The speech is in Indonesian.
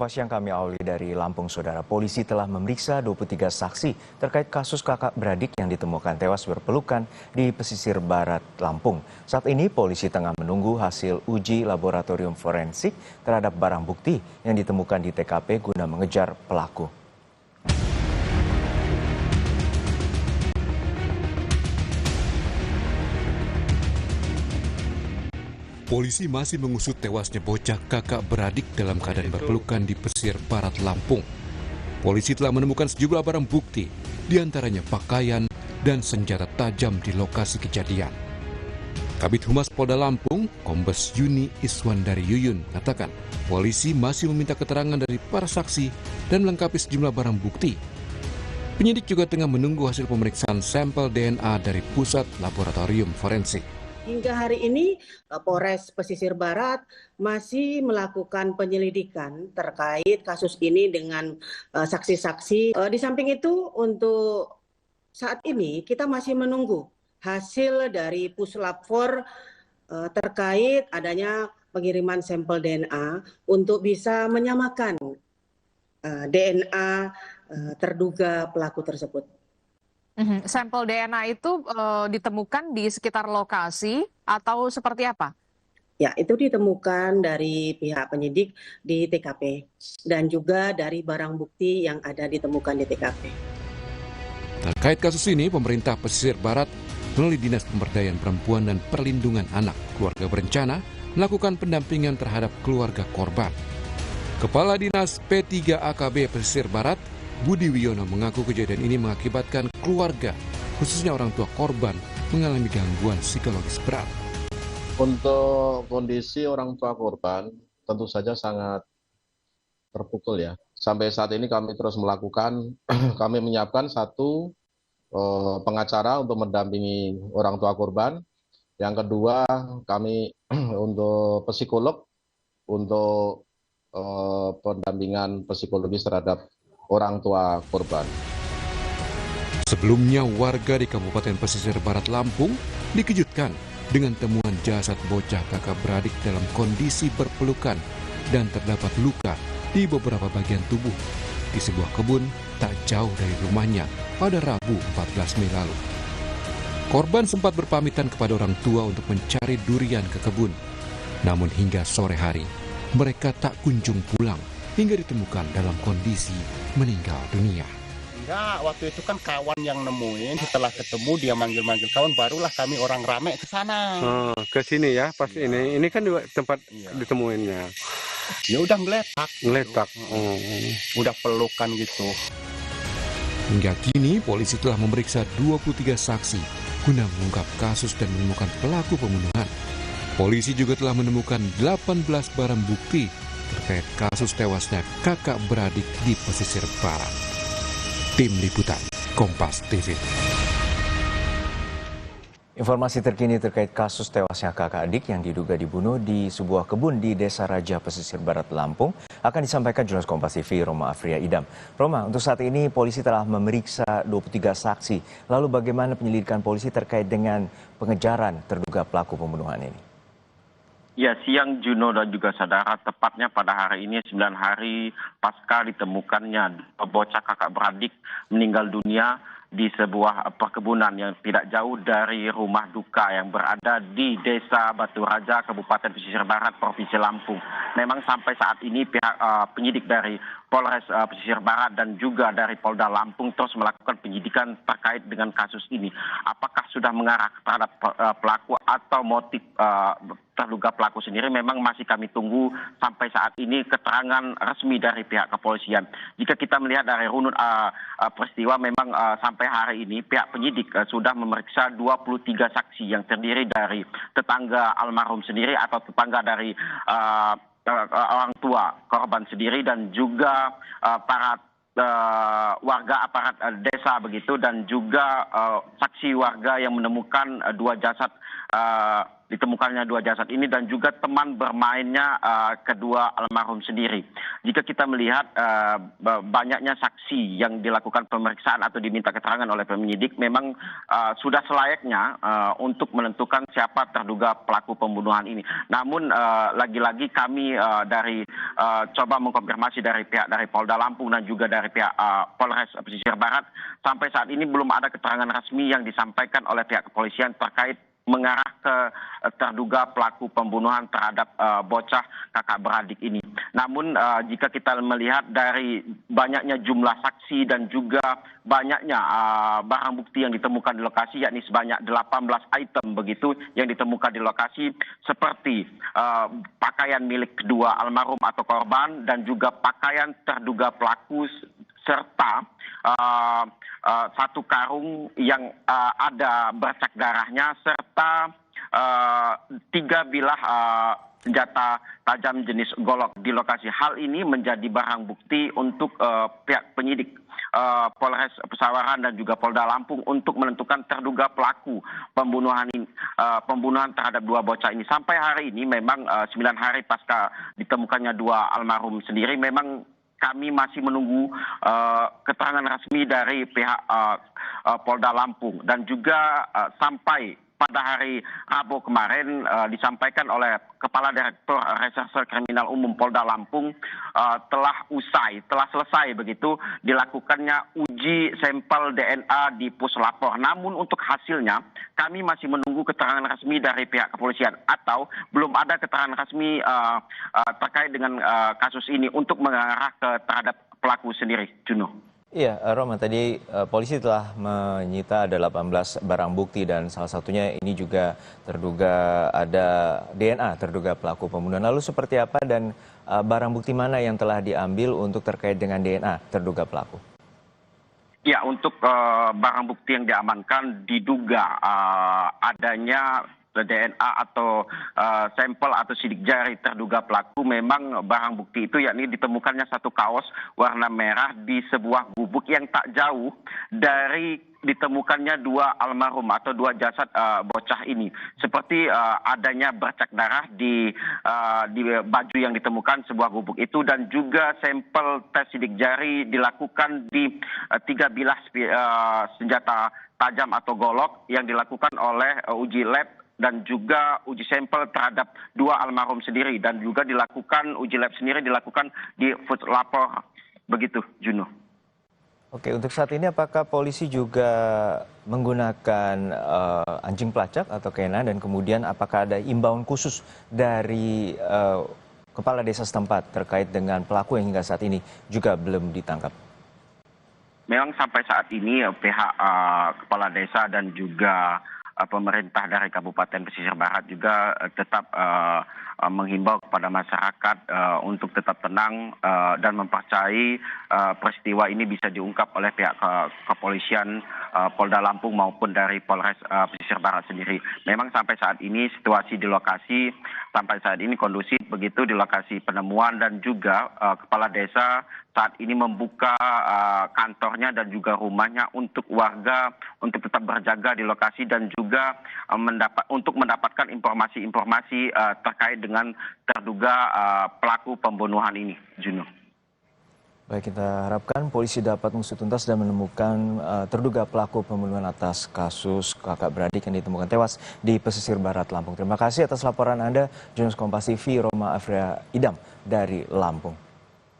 Kompas Siang kami awali dari Lampung, Saudara. Polisi telah memeriksa 23 saksi terkait kasus kakak beradik yang ditemukan tewas berpelukan di pesisir barat Lampung. Saat ini polisi tengah menunggu hasil uji laboratorium forensik terhadap barang bukti yang ditemukan di TKP guna mengejar pelaku. Polisi masih mengusut tewasnya bocah kakak beradik dalam keadaan berpelukan di pesisir barat Lampung. Polisi telah menemukan sejumlah barang bukti, diantaranya pakaian dan senjata tajam di lokasi kejadian. Kabid Humas Polda Lampung, Kombes Yuni Iswandari Yuyun, mengatakan polisi masih meminta keterangan dari para saksi dan melengkapi sejumlah barang bukti. Penyidik juga tengah menunggu hasil pemeriksaan sampel DNA dari Pusat Laboratorium Forensik. Hingga hari ini Polres Pesisir Barat masih melakukan penyelidikan terkait kasus ini dengan saksi-saksi. Di samping itu untuk saat ini kita masih menunggu hasil dari Puslapfor terkait adanya pengiriman sampel DNA untuk bisa menyamakan DNA terduga pelaku tersebut. Sampel DNA itu ditemukan di sekitar lokasi atau seperti apa? Ya, itu ditemukan dari pihak penyidik di TKP dan juga dari barang bukti yang ada ditemukan di TKP. Terkait kasus ini, pemerintah Pesisir Barat melalui Dinas Pemberdayaan Perempuan dan Perlindungan Anak Keluarga Berencana melakukan pendampingan terhadap keluarga korban. Kepala Dinas P3AKB Pesisir Barat, Budi Wiono, mengaku kejadian ini mengakibatkan keluarga, khususnya orang tua korban, mengalami gangguan psikologis berat. Untuk kondisi orang tua korban, tentu saja sangat terpukul ya. Sampai saat ini kami terus melakukan, kami menyiapkan satu pengacara untuk mendampingi orang tua korban. Yang kedua, kami untuk psikolog, untuk pendampingan psikologis terhadap orang tua korban. Sebelumnya, warga di Kabupaten Pesisir Barat Lampung dikejutkan dengan temuan jasad bocah kakak beradik dalam kondisi berpelukan dan terdapat luka di beberapa bagian tubuh di sebuah kebun tak jauh dari rumahnya pada Rabu 14 Mei lalu. Korban sempat berpamitan kepada orang tua untuk mencari durian ke kebun. Namun hingga sore hari, mereka tak kunjung pulang hingga ditemukan dalam kondisi meninggal dunia. Enggak, waktu itu kan kawan yang nemuin, setelah ketemu dia manggil-manggil kawan, barulah kami orang rame ke sana. Ke sini ya, pas Iya. ini kan juga tempat Iya. ditemuinnya. Ya udah ngeletak. Ngeletak. Udah pelukan gitu. Hingga kini, polisi telah memeriksa 23 saksi guna mengungkap kasus dan menemukan pelaku pembunuhan. Polisi juga telah menemukan 18 barang bukti terkait kasus tewasnya kakak beradik di Pesisir Barat. Tim Liputan, Kompas TV. Informasi terkini terkait kasus tewasnya kakak adik yang diduga dibunuh di sebuah kebun di Desa Raja Pesisir Barat Lampung akan disampaikan jurnalis Kompas TV Roma Afria Idam. Roma, untuk saat ini polisi telah memeriksa 23 saksi. Lalu bagaimana penyelidikan polisi terkait dengan pengejaran terduga pelaku pembunuhan ini? Ya, siang Juno dan juga saudara, tepatnya pada hari ini 9 hari pasca ditemukannya bocah kakak beradik meninggal dunia di sebuah perkebunan yang tidak jauh dari rumah duka yang berada di Desa Batu Raja, Kabupaten Pesisir Barat, Provinsi Lampung. Memang sampai saat ini pihak penyidik dari Polres Pesisir Barat dan juga dari Polda Lampung terus melakukan penyidikan terkait dengan kasus ini. Apakah sudah mengarah terhadap pelaku atau motif terduga pelaku sendiri, memang masih kami tunggu sampai saat ini keterangan resmi dari pihak kepolisian. Jika kita melihat dari runut peristiwa, memang sampai hari ini pihak penyidik sudah memeriksa 23 saksi yang terdiri dari tetangga almarhum sendiri atau tetangga dari orang tua korban sendiri dan juga para warga aparat desa begitu, dan juga saksi warga yang menemukan dua jasad ditemukannya dua jasad ini dan juga teman bermainnya kedua almarhum sendiri. Jika kita melihat banyaknya saksi yang dilakukan pemeriksaan atau diminta keterangan oleh penyidik, memang sudah selayaknya untuk menentukan siapa terduga pelaku pembunuhan ini. Namun lagi-lagi kami coba mengkonfirmasi dari pihak dari Polda Lampung dan juga dari pihak Polres Pesisir Barat, sampai saat ini belum ada keterangan resmi yang disampaikan oleh pihak kepolisian terkait mengarah ke terduga pelaku pembunuhan terhadap bocah kakak beradik ini. Namun jika kita melihat dari banyaknya jumlah saksi dan juga banyaknya barang bukti yang ditemukan di lokasi, yakni sebanyak 18 item begitu yang ditemukan di lokasi, seperti pakaian milik kedua almarhum atau korban dan juga pakaian terduga pelaku serta satu karung yang ada bercak darahnya serta 3 bilah senjata tajam jenis golok di lokasi. Hal ini menjadi barang bukti untuk pihak penyidik Polres Pesawaran dan juga Polda Lampung untuk menentukan terduga pelaku pembunuhan terhadap dua bocah ini. Sampai hari ini memang 9 hari pasca ditemukannya dua almarhum sendiri, memang kami masih menunggu keterangan resmi dari pihak Polda Lampung dan juga sampai pada hari Rabu kemarin disampaikan oleh Kepala Direktur Reserse Kriminal Umum Polda Lampung telah selesai begitu dilakukannya uji sampel DNA di Puslapor. Namun untuk hasilnya kami masih menunggu keterangan resmi dari pihak kepolisian atau belum ada keterangan resmi terkait dengan kasus ini untuk mengarah terhadap pelaku sendiri, Juno. Iya, Roma, tadi polisi telah menyita ada 18 barang bukti dan salah satunya ini juga terduga ada DNA terduga pelaku pembunuhan. Lalu seperti apa dan barang bukti mana yang telah diambil untuk terkait dengan DNA terduga pelaku? Ya, untuk barang bukti yang diamankan diduga adanya DNA atau sampel atau sidik jari terduga pelaku. Memang barang bukti itu yakni ditemukannya satu kaos warna merah di sebuah gubuk yang tak jauh dari ditemukannya dua almarhum atau dua jasad bocah ini. Seperti adanya bercak darah di baju yang ditemukan sebuah gubuk itu dan juga sampel tes sidik jari dilakukan di 3 bilah senjata tajam atau golok yang dilakukan oleh uji lab dan juga uji sampel terhadap dua almarhum sendiri dan juga dilakukan uji lab sendiri dilakukan di Puslapor begitu, Juno. Oke, untuk saat ini apakah polisi juga menggunakan anjing pelacak atau K9 dan kemudian apakah ada imbauan khusus dari kepala desa setempat terkait dengan pelaku yang hingga saat ini juga belum ditangkap? Memang sampai saat ini pihak kepala desa dan juga pemerintah dari Kabupaten Pesisir Barat juga tetap menghimbau kepada masyarakat untuk tetap tenang dan mempercayai peristiwa ini bisa diungkap oleh pihak kepolisian Polda Lampung maupun dari Polres Pesisir Barat sendiri. Memang sampai saat ini situasi di lokasi sampai saat ini kondusif begitu di lokasi penemuan dan juga kepala desa saat ini membuka kantornya dan juga rumahnya untuk warga untuk tetap berjaga di lokasi dan juga untuk mendapatkan informasi-informasi terkait dengan terduga pelaku pembunuhan ini, Juno. Baik, kita harapkan polisi dapat mengusut tuntas dan menemukan terduga pelaku pembunuhan atas kasus kakak beradik yang ditemukan tewas di Pesisir Barat Lampung. Terima kasih atas laporan Anda, jurnalis Kompas TV Roma Afria Idam dari Lampung.